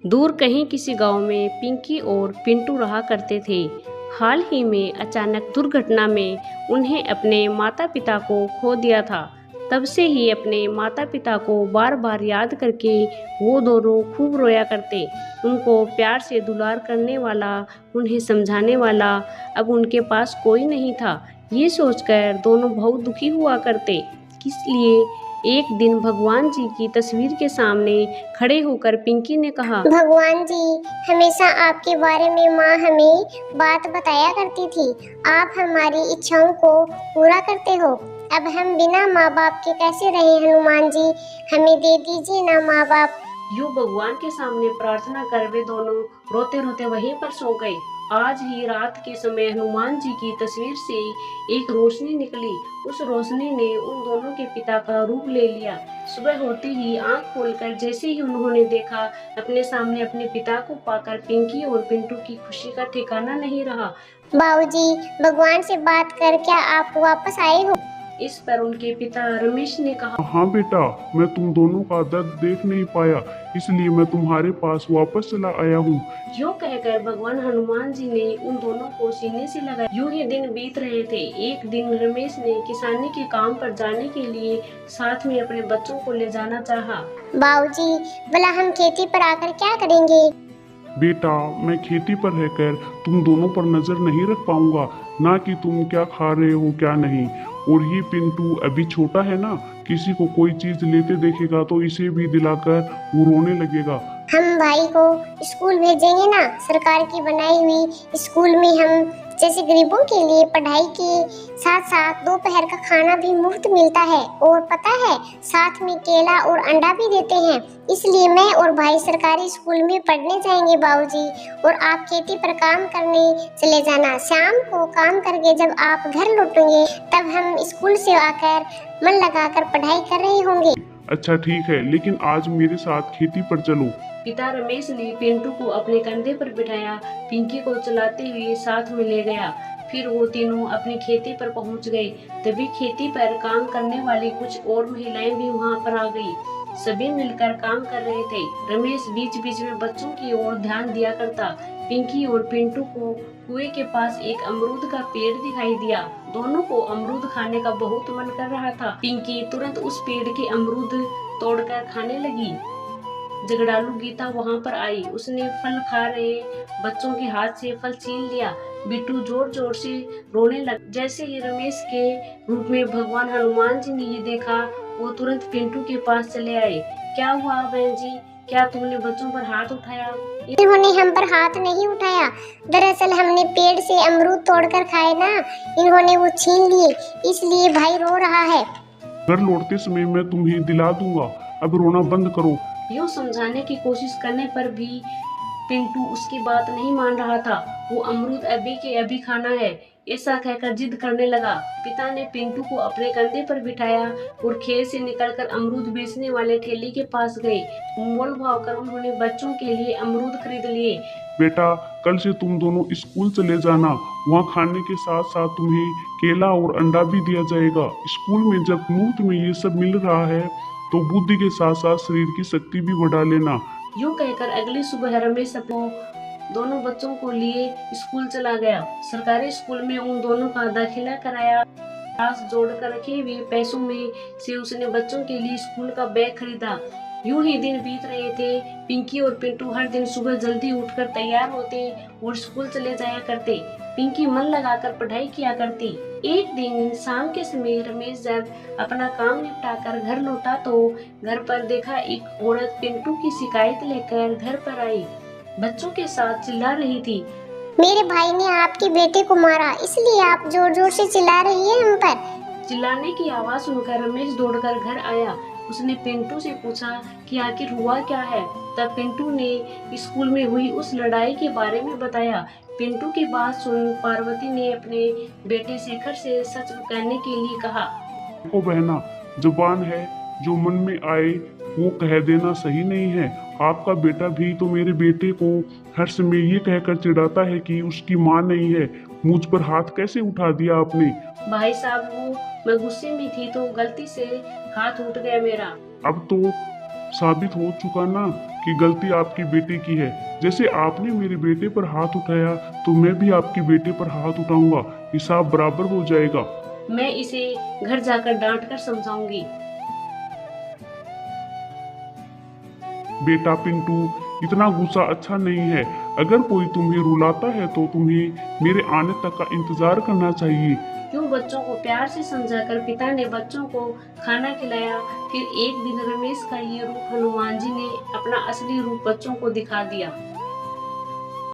दूर कहीं किसी गांव में पिंकी और पिंटू रहा करते थे। हाल ही में अचानक दुर्घटना में उन्हें अपने माता पिता को खो दिया था। तब से ही अपने माता पिता को बार बार याद करके वो दोनों खूब रोया करते। उनको प्यार से दुलार करने वाला, उन्हें समझाने वाला अब उनके पास कोई नहीं था। ये सोचकर दोनों बहुत दुखी हुआ करते। इसलिए एक दिन भगवान जी की तस्वीर के सामने खड़े होकर पिंकी ने कहा, भगवान जी, हमेशा आपके बारे में माँ हमें बात बताया करती थी। आप हमारी इच्छाओं को पूरा करते हो। अब हम बिना माँ बाप के कैसे रहे हनुमान जी, हमें दे दीजिए ना माँ बाप। यूं भगवान के सामने प्रार्थना कर वे दोनों रोते रोते वहीं पर सो गए। आज ही रात के समय हनुमान जी की तस्वीर से एक रोशनी निकली। उस रोशनी ने उन दोनों के पिता का रूप ले लिया। सुबह होते ही आंख खोलकर जैसे ही उन्होंने देखा अपने सामने अपने पिता को पाकर पिंकी और पिंटू की खुशी का ठिकाना नहीं रहा। बाबूजी, भगवान से बात कर क्या आप वापस आए हो? इस पर उनके पिता रमेश ने कहा, हाँ बेटा, मैं तुम दोनों का दर्द देख नहीं पाया, इसलिए मैं तुम्हारे पास वापस चला आया हूँ। यूं कहकर भगवान हनुमान जी ने उन दोनों को सीने से लगाया। यूं ही दिन बीत रहे थे। एक दिन रमेश ने किसानी के काम पर जाने के लिए साथ में अपने बच्चों को ले जाना चाहा। बाबूजी, भला हम खेती पर आकर क्या करेंगे? बेटा, मैं खेती पर रहकर तुम दोनों पर नजर नहीं रख पाऊंगा, ना कि तुम क्या खा रहे हो क्या नहीं। और ये पिंटू अभी छोटा है ना, किसी को कोई चीज लेते देखेगा तो इसे भी दिलाकर वो रोने लगेगा। हम भाई को स्कूल भेजेंगे ना, सरकार की बनाई हुई स्कूल में हम जैसे गरीबों के लिए पढ़ाई के साथ साथ दोपहर का खाना भी मुफ्त मिलता है। और पता है, साथ में केला और अंडा भी देते हैं। इसलिए मैं और भाई सरकारी स्कूल में पढ़ने जाएंगे बाबूजी, और आप खेती पर काम करने चले जाना। शाम को काम करके जब आप घर लौटेंगे तब हम स्कूल से आकर मन लगाकर पढ़ाई कर रहे होंगे। अच्छा ठीक है, लेकिन आज मेरे साथ खेती पर चलो। पिता रमेश ने पिंटू को अपने कंधे पर बिठाया, पिंकी को चलाते हुए साथ में ले गया। फिर वो तीनों अपनी खेती पर पहुंच गए। तभी खेती पर काम करने वाली कुछ और महिलाएं भी वहां पर आ गई। सभी मिलकर काम कर रहे थे। रमेश बीच बीच में बच्चों की ओर ध्यान दिया करता। पिंकी और पिंटू को कुएं के पास एक अमरूद का पेड़ दिखाई दिया। दोनों को अमरूद खाने का बहुत मन कर रहा था। पिंकी तुरंत उस पेड़ के अमरूद तोड़कर खाने लगी। झगड़ालू गीता वहां पर आई। उसने फल खा रहे बच्चों के हाथ से फल छीन लिया। बिट्टू जोर जोर से रोने लगा। जैसे ही रमेश के रूप में भगवान हनुमान जी ने ये देखा, वो तुरंत पिंटू के पास चले आए। क्या हुआ बहन जी, क्या तुमने बच्चों पर हाथ उठाया? इन्होंने हम पर हाथ नहीं उठाया, दरअसल हमने पेड़ से अमरूद तोड़कर खाए ना, इन्होंने वो छीन लिए, इसलिए भाई रो रहा है। घर लौटते समय मैं तुम्हें दिला दूंगा, अब रोना बंद करो। यूं समझाने की कोशिश करने पर भी पिंटू उसकी बात नहीं मान रहा था। वो अमरूद अभी के अभी खाना है, ऐसा कहकर जिद करने लगा। पिता ने पिंटू को अपने कंधे पर बिठाया और खेत से निकलकर अमरूद बेचने वाले ठेले के पास गए। मोल भाव कर उन्होंने बच्चों के लिए अमरूद खरीद लिए। बेटा, कल से तुम दोनों स्कूल चले जाना, वहाँ खाने के साथ साथ तुम्हें केला और अंडा भी दिया जाएगा। स्कूल में जब मुफ्त में ये सब मिल रहा है तो बुद्धि के साथ साथ शरीर की शक्ति भी बढ़ा लेना। यूं कहकर अगली सुबह रमेश अपने दोनों बच्चों को लिए स्कूल चला गया। सरकारी स्कूल में उन दोनों का दाखिला कराया। पास जोड़कर रखे हुए पैसों में से उसने बच्चों के लिए स्कूल का बैग खरीदा। यूं ही दिन बीत रहे थे। पिंकी और पिंटू हर दिन सुबह जल्दी उठकर तैयार होते और स्कूल चले जाया करते। पिंकी मन लगाकर पढ़ाई किया करती। एक दिन शाम के समय रमेश जब अपना काम निपटाकर घर लौटा तो घर पर देखा एक औरत पिंटू की शिकायत लेकर घर पर आई। बच्चों के साथ चिल्ला रही थी, मेरे भाई ने आपके बेटे को मारा, इसलिए आप जोर जोर से चिल्ला रही है हम पर। चिल्लाने की आवाज सुनकर रमेश दौड़कर घर आया। उसने पिंटू से पूछा कि आखिर हुआ क्या है। तब पिंटू ने स्कूल में हुई उस लड़ाई के बारे में बताया। पिंटू की बात सुन पार्वती ने अपने बेटे शेखर से सच कहने के लिए कहा, देखो बहना, जुबान है, जो मन में आए वो कह देना सही नहीं है। आपका बेटा भी तो मेरे बेटे को हर समय ये कहकर चिढ़ाता है कि उसकी माँ नहीं है। मुझ पर हाथ कैसे उठा दिया आपने? भाई साहब, वो मैं गुस्से में थी तो गलती से हाथ उठ गया मेरा। अब तो साबित हो चुका ना कि गलती आपकी बेटे की है। जैसे आपने मेरे बेटे पर हाथ उठाया तो मैं भी आपके बेटे पर हाथ उठाऊंगा, हिसाब बराबर हो जाएगा। मैं इसे घर जाकर डांट कर समझाऊंगी। बेटा पिंटू, इतना गुस्सा अच्छा नहीं है। अगर कोई तुम्हें रुलाता है तो तुम्हें मेरे आने तक का इंतजार करना चाहिए। यूं बच्चों को प्यार से समझाकर पिता ने बच्चों को खाना खिलाया। फिर एक दिन रमेश का ये रूप हनुमान जी ने अपना असली रूप बच्चों को दिखा दिया।